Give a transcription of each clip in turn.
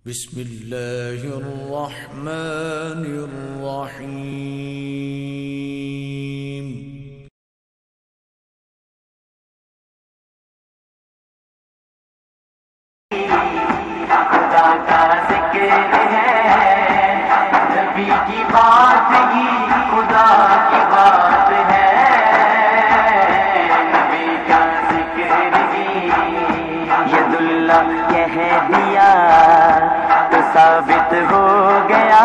बिस्मिल्लाहिर्रहमानिर्रहीम। खुदा का जिक्र है, नबी की बात ही खुदा की बात है, नबी का जिक्र ही यदुल्ला कह दिया तो साबित हो गया,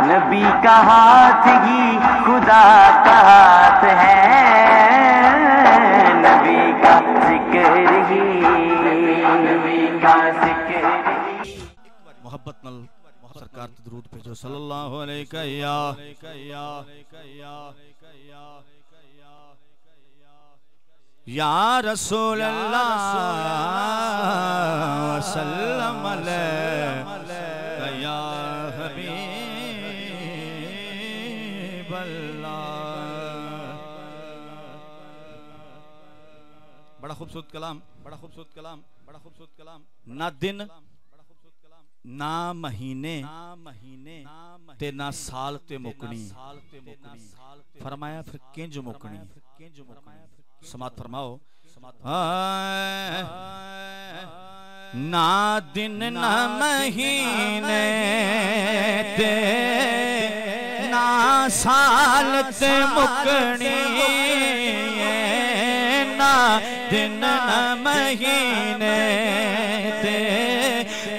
नबी का हाथ ही खुदा का हाथ है, नबी का जिक्र ही, नबी का जिक्र ही। मोहब्बत नल सरकार ते दरूद भेजो सल्लल्लाहु अलैहि या रसूल अल्लाह वसल्लम अलैहि या हबीब अल्लाह। बड़ा खूबसूरत कलाम, बड़ा खूबसूरत कलाम, बड़ा खूबसूरत कलाम। ना दिन ना महीने ते ना साल ते मुकनी, फरमाया फिर किंज मुकनी। समात फरमाओ। ना दिन ना महीने ते ना साल ते मुकनी, ना दिन ना महीने ते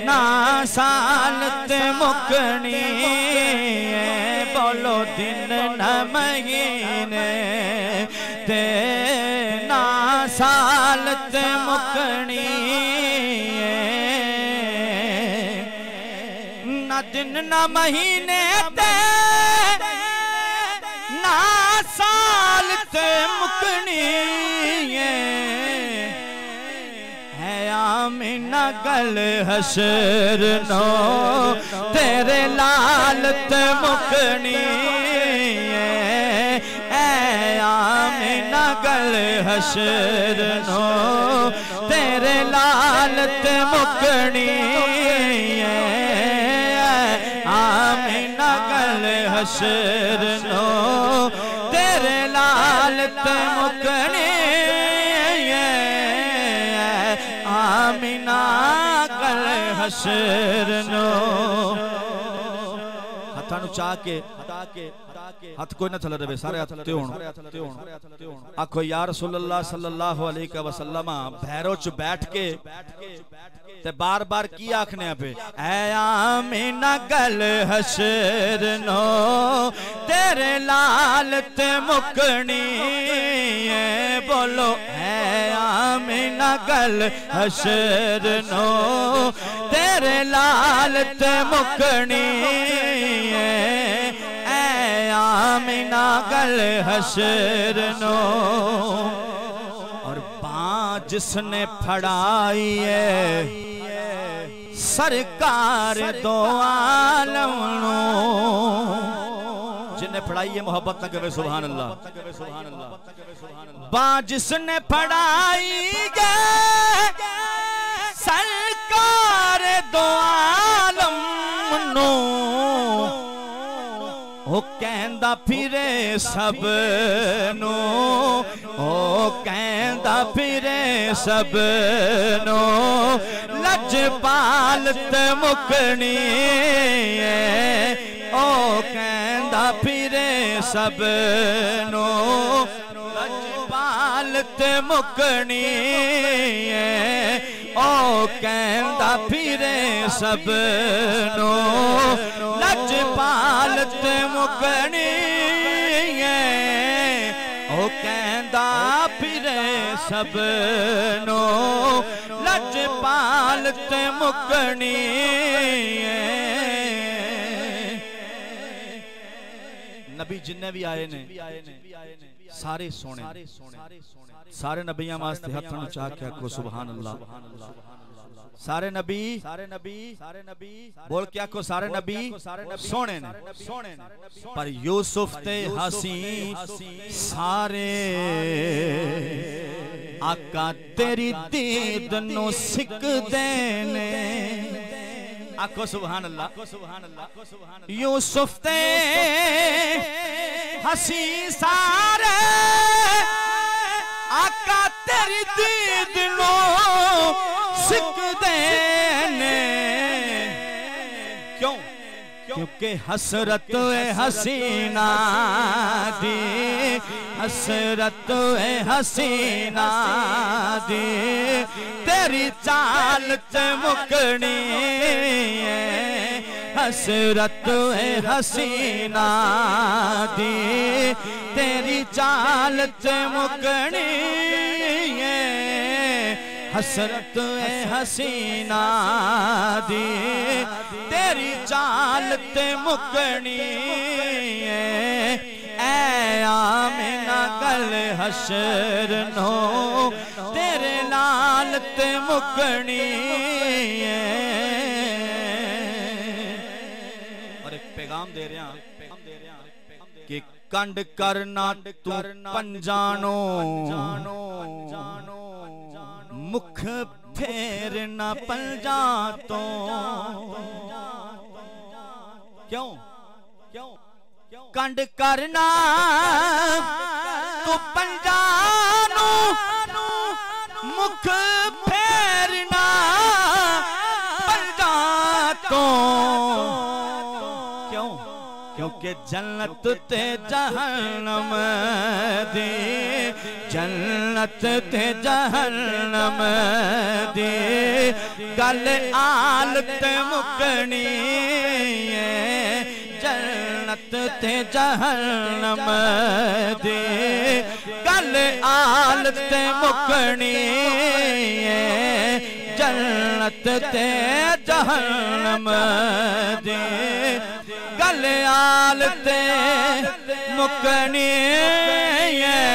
ना साल ते मुकनी, बोलो दिन न महीने ते ना साल ते मुकनी, ना दिन न महीने ते ना साल ते मुकनी, आमिना गल हशर नो तेरे लाल ते मुकनी, आमिना गल हशर नो तेरे लाल ते मुकनी, आमिना गल हशर नो तेरे लाल ते मुकनी, आमिना कल हशर नो। हथां नु चाह के हथ कोई ना थले रहे, सारे हथ ते होण। आखो या रसूल अल्लाह सल्लल्लाहु अलैहि वसल्लम भैरो च बैठ के ते बार बार की आखने पे, ऐ आमिना गल हशर नो तेरे लाल ते मुकनी, बोलो है आमिना गल हशर नो तेरे लाल ते मुकनी, आमिना गल हशर नो। और बाँ जिसने फड़ाई है सरकार दो आलम नो, जिन्हें फड़ाई है मोहब्बत न करे सुभान अल्लाह। बाँ जिसने फड़ाई है सरकार दो आलम नो, ओ कहंदा फिरे सब नो, ओ कहंदा फिरे सब नो, लजपाल ते मुकनी, ओ कहंदा फिरे सब नो, लजपाल ते मुकनी, ओ कहंदा फिरे सब नो, लजपाल ते मुकनी, ओ कहंदा फिरे सब नो, लजपाल ते मुकनी। नबी जिन्ने भी आए ने सारे सोने, सारे नबियां वास्ते हथ नु चाह के आखो सुभान अल्लाह। सारे नबी बोल क्या को सारे नबी सोने ने, पर यूसुफ ते हसी सारे आका तेरी दीद नु सिकदे ने, आखो सुभान अल्लाह। यूसुफ ते हसी सारे आका तेरी दीद नो सिकदे ने। क्यों? क्योंकि हसरत हसीना दी, हसरत हसीना दी तेरी चाल च मुकनी है। हसरत हसीना दी तेरी चाल च मुकनी है। हसरत हसीना दी तेरी चाल ते मुकनी है। ऐ आमिना गल हशर नो तेरे नाल ते मुकनी है। और एक पैगाम दे रहे हैं कि कंड करना तू पंजानो, मुख फेर न पंजा तो। क्यों? क्यों? कंड करना तू पंजानो, मुख फेरना पंजा तो। क्यों? क्योंकि जन्नत ते जहन्नम दी, जन्नत ते जहन्नम दी गल आलत मुकनी है। जन्नत ते जहन्नम दी गल आलत मुकनी है। जन्नत ते जहन्नम दी गल आलत मुकनी है।